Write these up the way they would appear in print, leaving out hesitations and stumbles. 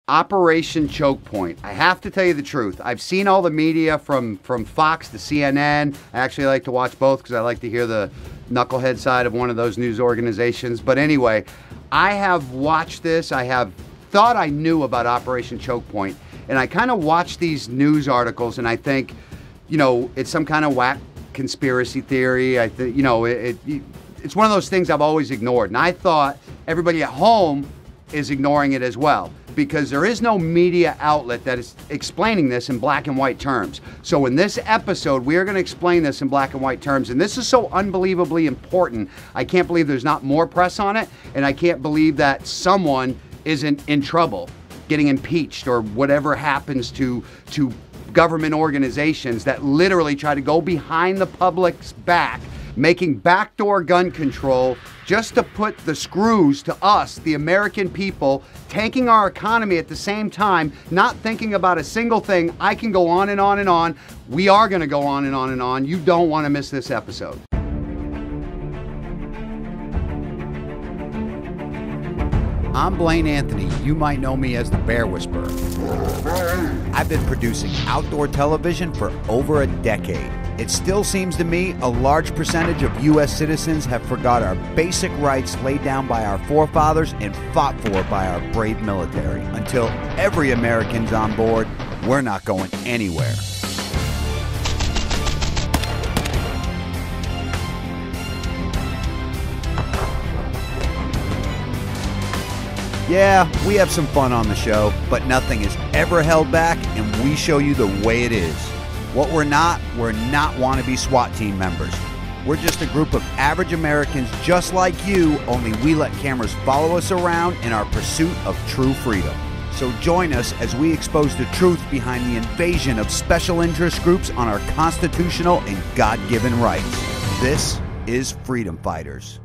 Operation Chokepoint. I have to tell you the truth. I've seen all the media from Fox to CNN. I actually like to watch both because I like to hear the knucklehead side of one of those news organizations. But anyway, I have watched this. I have thought I knew about Operation Chokepoint. And I kind of watch these news articles and I think, you know, it's some kind of whack conspiracy theory. I think, you know, it's one of those things I've always ignored. And I thought everybody at home is ignoring it as well, because there is no media outlet that is explaining this in black and white terms. So in this episode, we are going to explain this in black and white terms. And this is so unbelievably important. I can't believe there's not more press on it. And I can't believe that someone isn't in trouble, getting impeached, or whatever happens to government organizations that literally try to go behind the public's back, making backdoor gun control just to put the screws to us, the American people, tanking our economy at the same time, not thinking about a single thing. I can go on and on and on. We are going to go on and on and on. You don't want to miss this episode. I'm Blaine Anthony. You might know me as the Bear Whisperer. I've been producing outdoor television for over a decade. It still seems to me a large percentage of U.S. citizens have forgot our basic rights laid down by our forefathers and fought for by our brave military. Until every American's on board, we're not going anywhere. Yeah, we have some fun on the show, but nothing is ever held back, and we show you the way it is. What we're not wannabe SWAT team members. We're just a group of average Americans just like you, only we let cameras follow us around in our pursuit of true freedom. So join us as we expose the truth behind the invasion of special interest groups on our constitutional and God-given rights. This is Freedom Fighters.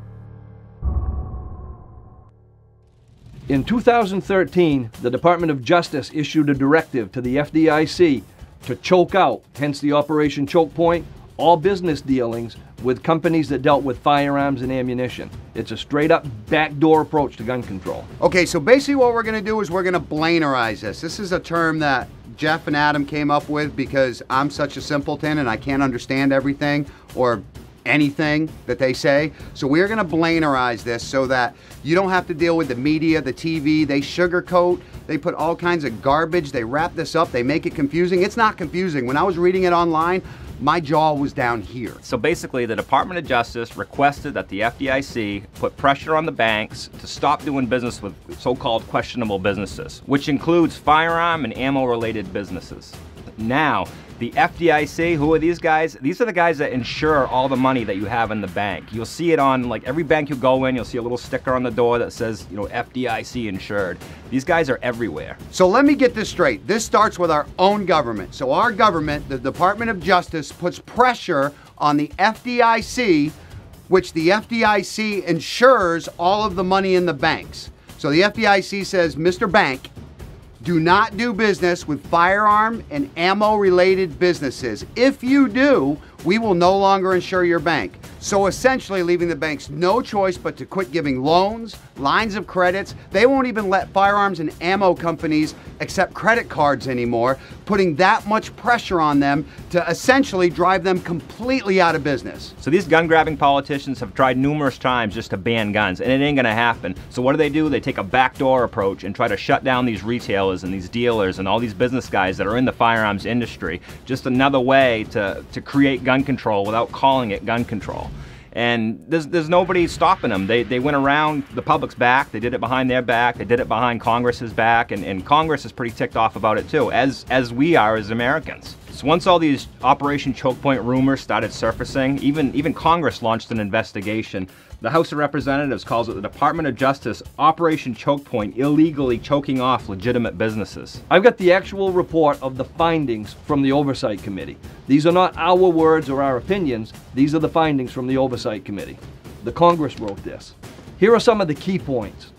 In 2013, the Department of Justice issued a directive to the FDIC to choke out, hence the Operation Chokepoint, all business dealings with companies that dealt with firearms and ammunition. It's a straight-up backdoor approach to gun control. Okay, so basically what we're going to do is we're going to Blainerize this. This is a term that Jeff and Adam came up with because I'm such a simpleton and I can't understand everything or anything that they say. So we're going to Blainerize this so that you don't have to deal with the media, the TV. They sugarcoat, they put all kinds of garbage, they wrap this up, they make it confusing. It's not confusing. When I was reading it online, my jaw was down here. So basically, the Department of Justice requested that the FDIC put pressure on the banks to stop doing business with so-called questionable businesses, which includes firearm and ammo-related businesses. Now, the FDIC, who are these guys? These are the guys that insure all the money that you have in the bank. You'll see it on, like, every bank you go in, you'll see a little sticker on the door that says, you know, FDIC insured. These guys are everywhere. So let me get this straight. This starts with our own government. So our government, the Department of Justice, puts pressure on the FDIC, which the FDIC insures all of the money in the banks. So the FDIC says, Mr. Bank, do not do business with firearm and ammo-related businesses. If you do, we will no longer insure your bank. So essentially leaving the banks no choice but to quit giving loans, lines of credits. They won't even let firearms and ammo companies accept credit cards anymore, putting that much pressure on them to essentially drive them completely out of business. So these gun-grabbing politicians have tried numerous times just to ban guns, and it ain't gonna happen. So what do? They take a backdoor approach and try to shut down these retailers and these dealers and all these business guys that are in the firearms industry. Just another way to create gun control without calling it gun control. And there's nobody stopping them. They went around the public's back, they did it behind their back, they did it behind Congress's back, and Congress is pretty ticked off about it too, as we are as Americans. So once all these Operation Chokepoint rumors started surfacing, even Congress launched an investigation. The House of Representatives calls it the Department of Justice Operation Chokepoint, illegally choking off legitimate businesses. I've got the actual report of the findings from the Oversight Committee. These are not our words or our opinions. These are the findings from the Oversight Committee. The Congress wrote this. Here are some of the key points.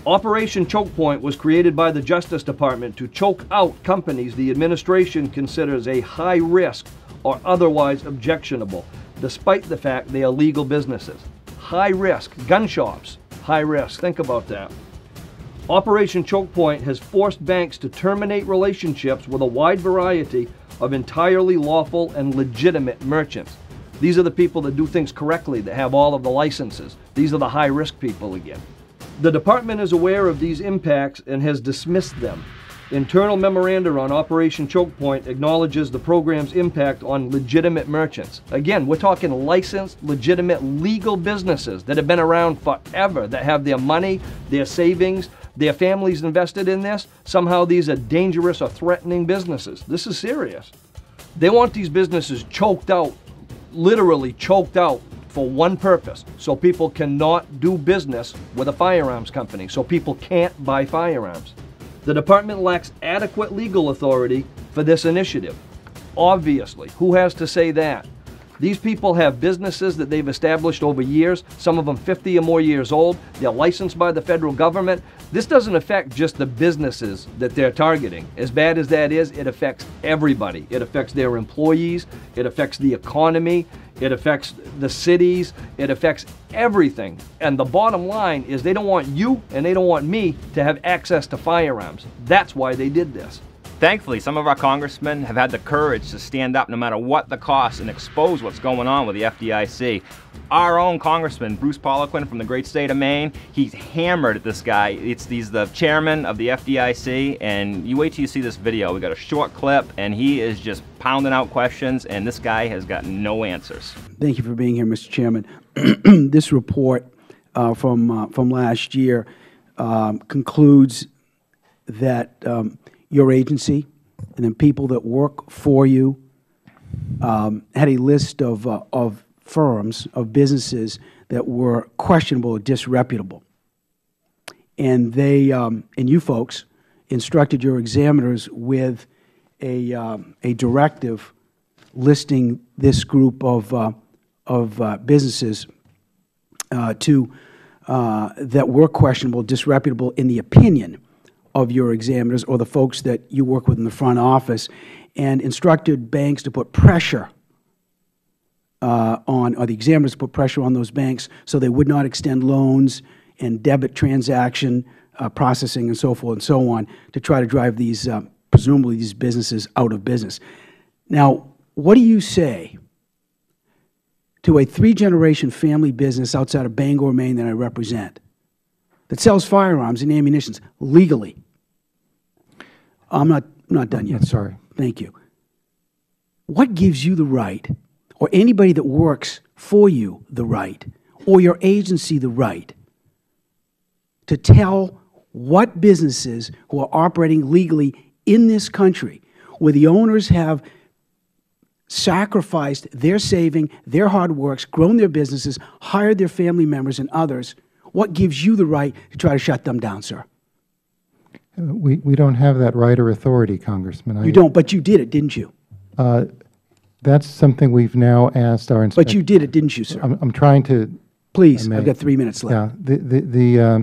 Operation Chokepoint was created by the Justice Department to choke out companies the administration considers a high risk or otherwise objectionable, despite the fact they are legal businesses. High risk, gun shops, high risk, think about that. Operation Chokepoint has forced banks to terminate relationships with a wide variety of entirely lawful and legitimate merchants. These are the people that do things correctly, that have all of the licenses. These are the high-risk people again. The department is aware of these impacts and has dismissed them. Internal memoranda on Operation Chokepoint acknowledges the program's impact on legitimate merchants. Again, we're talking licensed, legitimate, legal businesses that have been around forever, that have their money, their savings, their families invested in this. Somehow these are dangerous or threatening businesses. This is serious. They want these businesses choked out, literally choked out, for one purpose: so people cannot do business with a firearms company, so people can't buy firearms. The department lacks adequate legal authority for this initiative. Obviously, who has to say that? These people have businesses that they've established over years, some of them 50 or more years old. They're licensed by the federal government. This doesn't affect just the businesses that they're targeting. As bad as that is, it affects everybody. It affects their employees, it affects the economy, it affects the cities, it affects everything. And the bottom line is they don't want you and they don't want me to have access to firearms. That's why they did this. Thankfully, some of our congressmen have had the courage to stand up no matter what the cost and expose what's going on with the FDIC. Our own congressman, Bruce Poliquin from the great state of Maine, he's hammered at this guy. He's the chairman of the FDIC, and you wait till you see this video. We got a short clip, and he is just pounding out questions, and this guy has got no answers. Thank you for being here, Mr. Chairman. This report from last year concludes that your agency and then people that work for you had a list of firms, of businesses that were questionable or disreputable. And they, and you folks, instructed your examiners with a directive listing this group of businesses that were questionable, disreputable in the opinion of your examiners or the folks that you work with in the front office, and instructed banks to put pressure or the examiners to put pressure on those banks so they would not extend loans and debit transaction processing and so forth and so on to try to drive these, presumably these businesses out of business. Now, what do you say to a 3-generation family business outside of Bangor, Maine that I represent that sells firearms and ammunitions legally? I'm not done yet. Sorry. Thank you. What gives you the right, or anybody that works for you the right, or your agency the right, to tell what businesses who are operating legally in this country, where the owners have sacrificed their saving, their hard works, grown their businesses, hired their family members and others, what gives you the right to try to shut them down, sir? We don't have that right or authority, Congressman. You don't, but you did it, didn't you? That's something we've now asked our inspector. But you did it, didn't you, sir? I'm trying to. Please, I've got 3 minutes left. Yeah,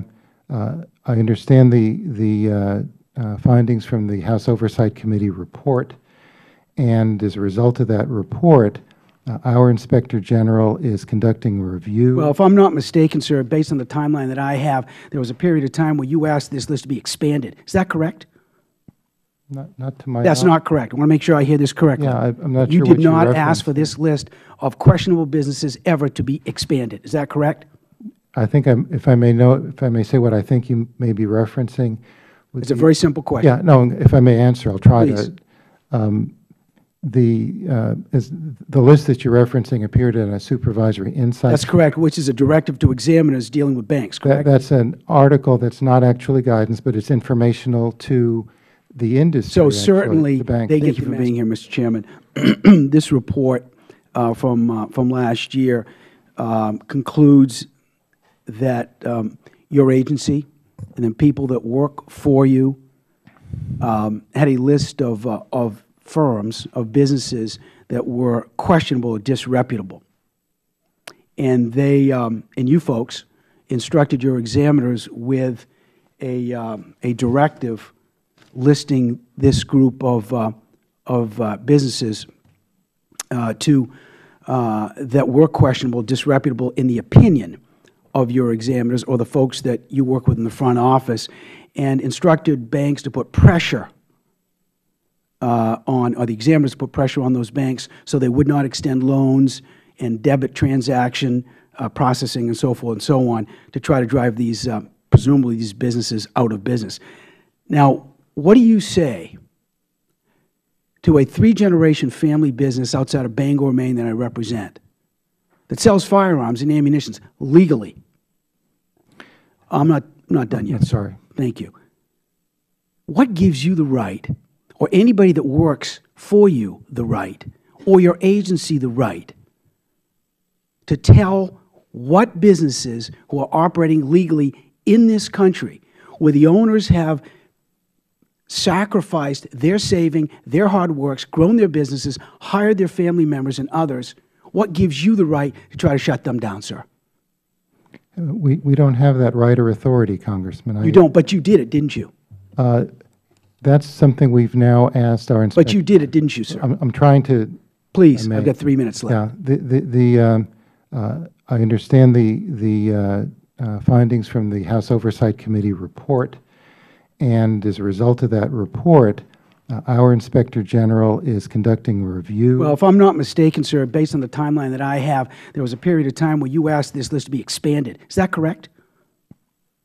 I understand the findings from the House Oversight Committee report, and as a result of that report, our Inspector General is conducting a review. Well, if I'm not mistaken, sir, based on the timeline that I have, there was a period of time where you asked this list to be expanded. Is that correct? Not to my That's knowledge. not correct. I want to make sure I hear this correctly. Yeah, I'm not you sure did what you're not ask for referencing. this list of questionable businesses ever to be expanded. Is that correct? I think if I may say what I think you may be referencing. It's a very simple question. Yeah, no, if I may answer, I'll try Please. to. The list that you're referencing appeared in a supervisory insight. That's correct, which is a directive to examiners dealing with banks, correct? That's an article that's not actually guidance, but it's informational to the industry. So actually, certainly, the bank. thank you for being here, Mr. Chairman. This report from last year concludes that your agency and then people that work for you had a list of firms, of businesses that were questionable or disreputable. And they, and you folks, instructed your examiners with a directive listing this group of businesses that were questionable, disreputable in the opinion of your examiners or the folks that you work with in the front office and instructed banks to put pressure or the examiners put pressure on those banks so they would not extend loans and debit transaction processing and so forth and so on to try to drive these, presumably these businesses out of business. Now, what do you say to a three-generation family business outside of Bangor, Maine that I represent that sells firearms and ammunition legally? I'm not done yet. Sorry. Thank you. What gives you the right, or anybody that works for you the right, or your agency the right, to tell what businesses who are operating legally in this country, where the owners have sacrificed their saving, their hard works, grown their businesses, hired their family members and others, what gives you the right to try to shut them down, sir? We don't have that right or authority, Congressman. You don't, but you did it, didn't you? That's something we've now asked our inspector. But you did it, didn't you, sir? I'm trying to. Please, I've got 3 minutes left. Yeah, I understand the findings from the House Oversight Committee report, and as a result of that report, our Inspector General is conducting a review. Well, if I'm not mistaken, sir, based on the timeline that I have, there was a period of time where you asked this list to be expanded. Is that correct?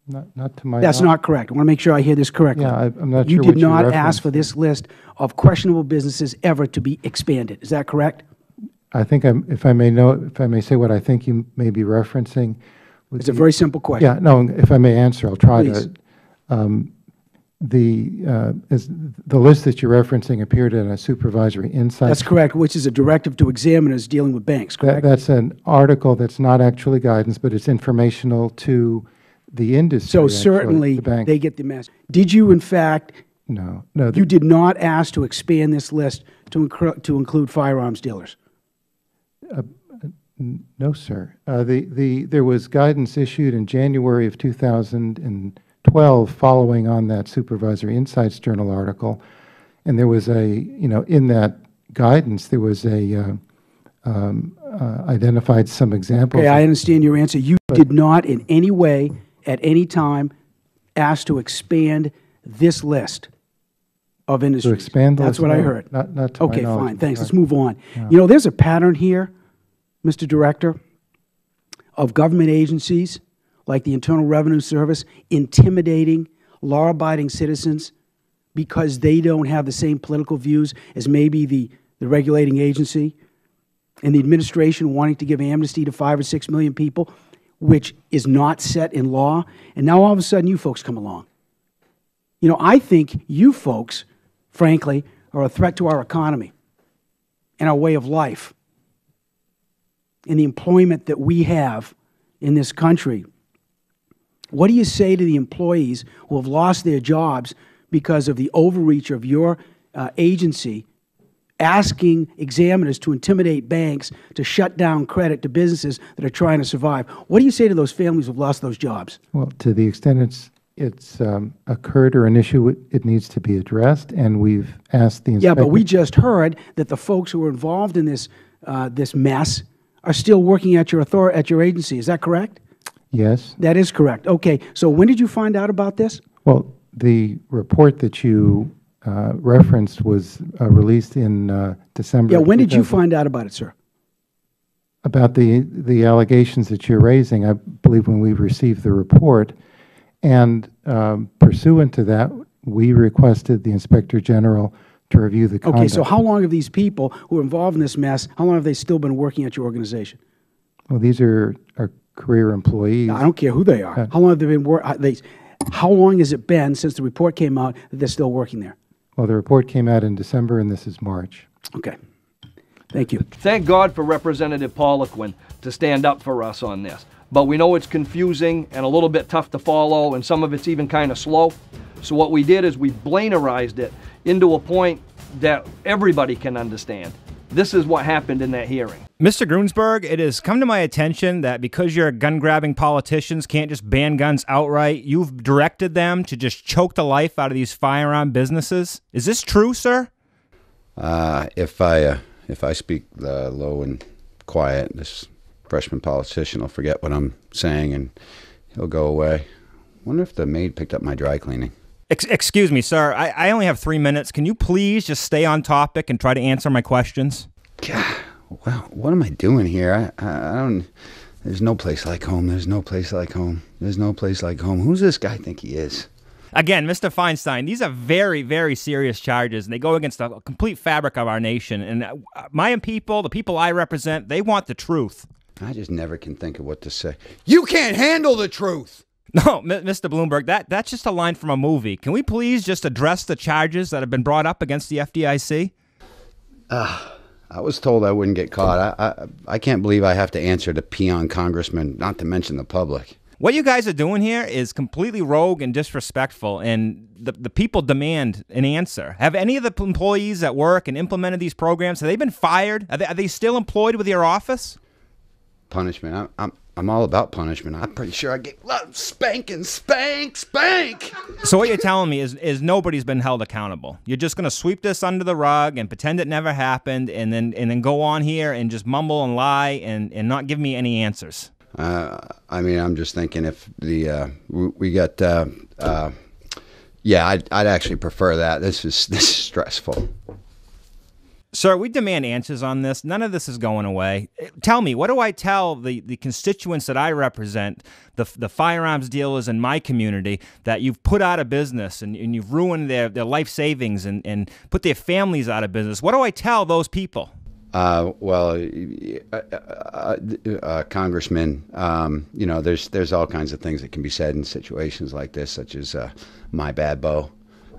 Not to my That's knowledge. not correct. I want to make sure I hear this correctly. Yeah, I'm not you sure did what you're not ask for referencing. this list of questionable businesses ever to be expanded. Is that correct? I think if I may say what I think you may be referencing. It's a very simple question. Yeah, no, if I may answer, I'll try Please. to. The list that you're referencing appeared in a supervisory insight. That's correct, which is a directive to examiners dealing with banks, correct? That's an article that's not actually guidance, but it's informational to the industry. So actually, certainly the bank. they get the message. Did you, in fact, No. you did not ask to expand this list to include firearms dealers? No, sir. There was guidance issued in January of 2012 following on that Supervisory Insights Journal article, and there was in that guidance, there was identified some examples. Okay, I understand your answer. You did not in any way, at any time, ask to expand this list of industries. To expand the That's list? what I No, heard. not to my Okay, knowledge. fine, thanks. Sorry. Let's move on. Yeah. You know, there's a pattern here, Mr. Director, of government agencies like the Internal Revenue Service intimidating law-abiding citizens because they don't have the same political views as maybe the regulating agency, and the administration wanting to give amnesty to 5 or 6 million people, which is not set in law, and now all of a sudden you folks come along. You know, I think you folks, frankly, are a threat to our economy and our way of life and the employment that we have in this country. What do you say to the employees who have lost their jobs because of the overreach of your agency asking examiners to intimidate banks to shut down credit to businesses that are trying to survive? What do you say to those families who have lost those jobs? Well, to the extent it's occurred or an issue, it needs to be addressed, and we've asked the inspector. Yeah, but we just heard that the folks who are involved in this this mess are still working at your agency. Is that correct? Yes. That is correct. Okay. So when did you find out about this? Well, the report that you referenced was released in December. Yeah. When did you 2000 find out about it, sir? About the allegations that you're raising, I believe when we received the report, and pursuant to that, we requested the Inspector General to review the conduct. Okay. So how long have these people who are involved in this mess, how long have they still been working at your organization? Well, these are career employees. I don't care who they are. How long have they been how long has it been since the report came out that they're still working there? Well, the report came out in December, and this is March. Okay. Thank you. Thank God for Representative Poliquin to stand up for us on this. But we know it's confusing and a little bit tough to follow, and some of it's even kind of slow. So what we did is we blainerized it into a point that everybody can understand. This is what happened in that hearing. Mr. Gruensberg, it has come to my attention that because your gun-grabbing politicians can't just ban guns outright, you've directed them to just choke the life out of these firearm businesses. Is this true, sir? If I speak low and quiet, this freshman politician will forget what I'm saying and he'll go away. Wonder if the maid picked up my dry cleaning. Excuse me, sir. I only have 3 minutes. Can you please just stay on topic and try to answer my questions? God, well, what am I doing here? I don't... There's no place like home. There's no place like home. There's no place like home. Who's this guy think he is? Again, Mr. Feinstein, these are very, very serious charges, and they go against the complete fabric of our nation. And my people, the people I represent, they want the truth. I just never can think of what to say. You can't handle the truth! No, Mr. Bloomberg, that's just a line from a movie. Can we please just address the charges that have been brought up against the FDIC? I was told I wouldn't get caught. I can't believe I have to answer to peon congressmen, not to mention the public. What you guys are doing here is completely rogue and disrespectful, and the people demand an answer. Have any of the employees that work and implemented these programs, have they been fired? Are they still employed with your office? Punishment. I'm all about punishment. I'm pretty sure I get spanking, spank. So what you're telling me is nobody's been held accountable. You're just going to sweep this under the rug and pretend it never happened, and then go on here and just mumble and lie and not give me any answers. I mean, I'm just thinking if we got, yeah, I'd actually prefer that. This is stressful. Sir, we demand answers on this. None of this is going away. Tell me, what do I tell the constituents that I represent, the firearms dealers in my community, that you've put out of business and you've ruined their life savings and put their families out of business? What do I tell those people? Congressman, you know, there's all kinds of things that can be said in situations like this, such as, my bad, Bo.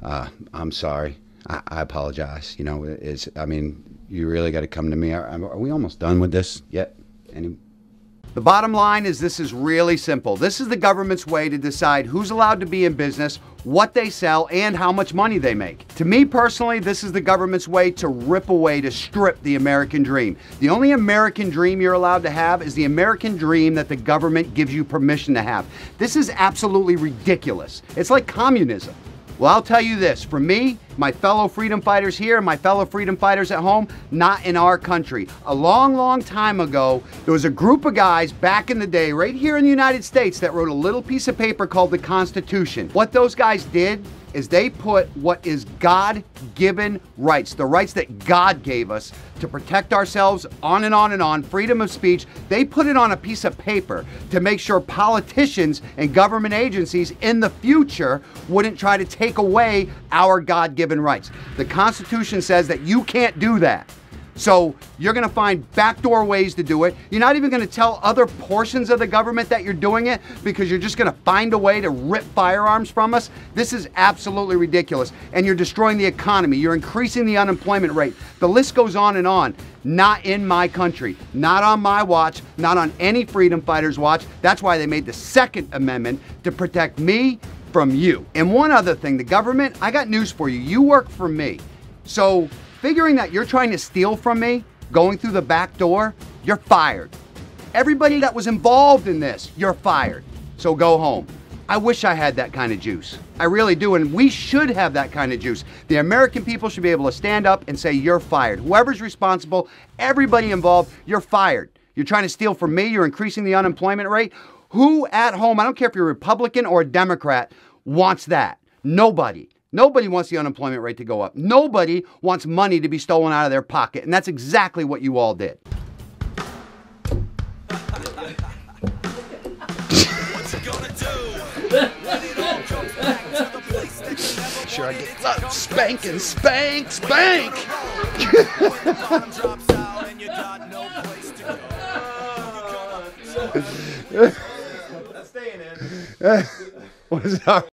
I'm sorry. I apologize. You know, I mean, you really got to come to me. Are we almost done with this yet? The bottom line is this is really simple. This is the government's way to decide who's allowed to be in business, what they sell, and how much money they make. To me personally, this is the government's way to rip away, to strip the American dream. The only American dream you're allowed to have is the American dream that the government gives you permission to have. This is absolutely ridiculous. It's like communism. Well, I'll tell you this, for me, my fellow freedom fighters here, my fellow freedom fighters at home, not in our country. A long, long time ago, there was a group of guys back in the day, right here in the United States, that wrote a little piece of paper called the Constitution. What those guys did is they put what is God-given rights, the rights that God gave us to protect ourselves, on and on and on, freedom of speech. They put it on a piece of paper to make sure politicians and government agencies in the future wouldn't try to take away our God-given rights. The Constitution says that you can't do that. So you're going to find backdoor ways to do it. You're not even going to tell other portions of the government that you're doing it because you're just going to find a way to rip firearms from us. This is absolutely ridiculous. And you're destroying the economy. You're increasing the unemployment rate. The list goes on and on. Not in my country. Not on my watch. Not on any freedom fighters' watch. That's why they made the Second Amendment, to protect me from you. And one other thing, the government, I got news for you. You work for me. So figuring that you're trying to steal from me, going through the back door, you're fired. Everybody that was involved in this, you're fired. So go home. I wish I had that kind of juice. I really do, and we should have that kind of juice. The American people should be able to stand up and say, you're fired. Whoever's responsible, everybody involved, you're fired. You're trying to steal from me, you're increasing the unemployment rate. Who at home, I don't care if you're a Republican or a Democrat, wants that? Nobody. Nobody wants the unemployment rate to go up. Nobody wants money to be stolen out of their pocket. And that's exactly what you all did. Sure, I get spanking, spank. Staying in. What's up?